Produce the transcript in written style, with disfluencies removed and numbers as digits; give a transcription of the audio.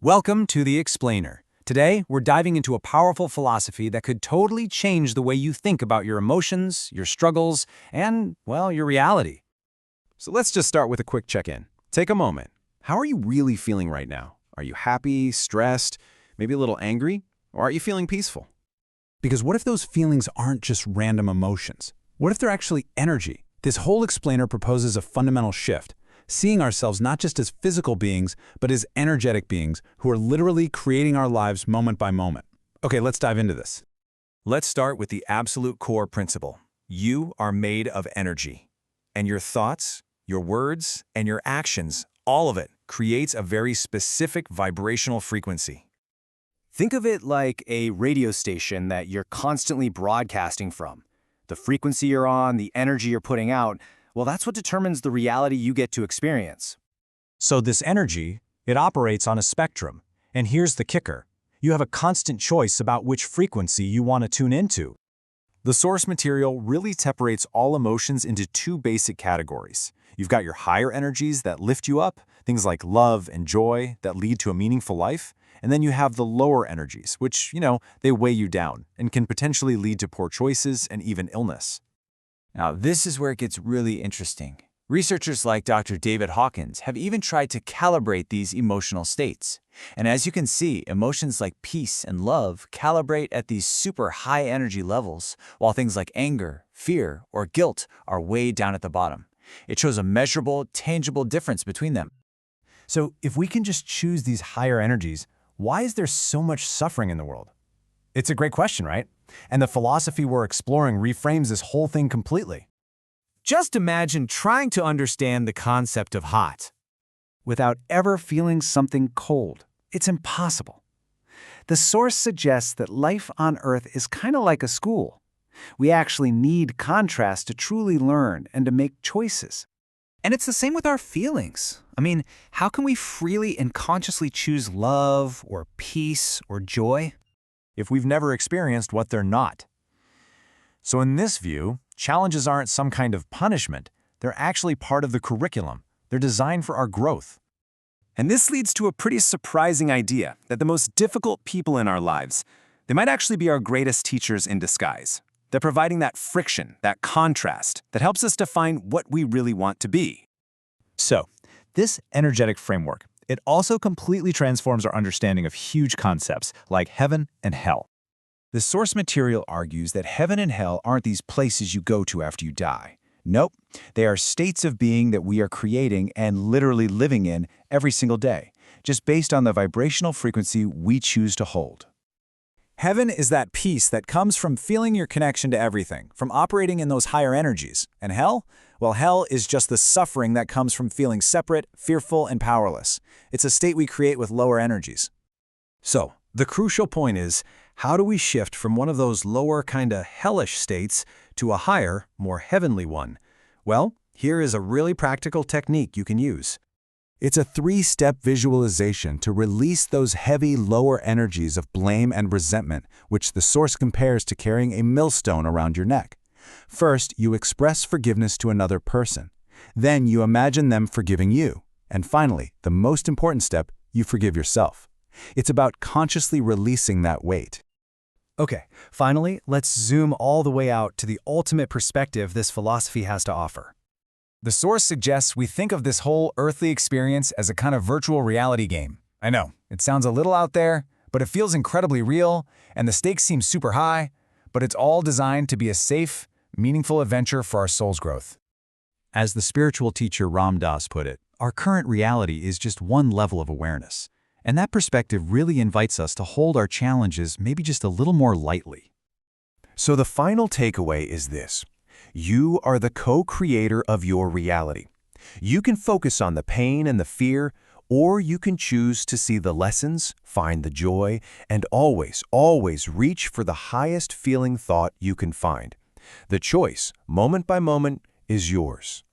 Welcome to The Explainer. Today, we're diving into a powerful philosophy that could totally change the way you think about your emotions, your struggles, and, well, your reality. So let's just start with a quick check-in. Take a moment. How are you really feeling right now? Are you happy, stressed, maybe a little angry? Or are you feeling peaceful? Because what if those feelings aren't just random emotions? What if they're actually energy? This whole explainer proposes a fundamental shift, seeing ourselves not just as physical beings, but as energetic beings who are literally creating our lives moment by moment. Okay, let's dive into this. Let's start with the absolute core principle. You are made of energy. And your thoughts, your words, and your actions, all of it, creates a very specific vibrational frequency. Think of it like a radio station that you're constantly broadcasting from. The frequency you're on, the energy you're putting out, well, that's what determines the reality you get to experience. So this energy, it operates on a spectrum. And here's the kicker. You have a constant choice about which frequency you want to tune into. The source material really separates all emotions into two basic categories. You've got your higher energies that lift you up, things like love and joy that lead to a meaningful life. And then you have the lower energies, which, they weigh you down and can potentially lead to poor choices and even illness. Now, this is where it gets really interesting. Researchers like Dr. David Hawkins have even tried to calibrate these emotional states. And as you can see, emotions like peace and love calibrate at these super high energy levels, while things like anger, fear, or guilt are way down at the bottom. It shows a measurable, tangible difference between them. So if we can just choose these higher energies, why is there so much suffering in the world? It's a great question, right? And the philosophy we're exploring reframes this whole thing completely. Just imagine trying to understand the concept of hot without ever feeling something cold. It's impossible. The source suggests that life on Earth is kind of like a school. We actually need contrast to truly learn and to make choices. And it's the same with our feelings. I mean, how can we freely and consciously choose love or peace or joy if we've never experienced what they're not? So in this view, challenges aren't some kind of punishment. They're actually part of the curriculum. They're designed for our growth. And this leads to a pretty surprising idea that the most difficult people in our lives, they might actually be our greatest teachers in disguise. They're providing that friction, that contrast, that helps us define what we really want to be. So, this energetic framework, it also completely transforms our understanding of huge concepts like heaven and hell. The source material argues that heaven and hell aren't these places you go to after you die. Nope, they are states of being that we are creating and literally living in every single day, just based on the vibrational frequency we choose to hold. Heaven is that peace that comes from feeling your connection to everything, from operating in those higher energies. And hell? Well, hell is just the suffering that comes from feeling separate, fearful, and powerless. It's a state we create with lower energies. So, the crucial point is, how do we shift from one of those lower kinda hellish states to a higher, more heavenly one? Well, here is a really practical technique you can use. It's a 3-step visualization to release those heavy lower energies of blame and resentment, which the source compares to carrying a millstone around your neck. First, you express forgiveness to another person. Then you imagine them forgiving you. And finally, the most important step, you forgive yourself. It's about consciously releasing that weight. Okay, finally, let's zoom all the way out to the ultimate perspective this philosophy has to offer. The source suggests we think of this whole earthly experience as a kind of virtual reality game. I know, it sounds a little out there, but it feels incredibly real, and the stakes seem super high, but it's all designed to be a safe, meaningful adventure for our soul's growth. As the spiritual teacher Ram Dass put it, our current reality is just one level of awareness. And that perspective really invites us to hold our challenges maybe just a little more lightly. So the final takeaway is this. You are the co-creator of your reality. You can focus on the pain and the fear, or you can choose to see the lessons, find the joy, and always, always reach for the highest feeling thought you can find. The choice, moment by moment, is yours.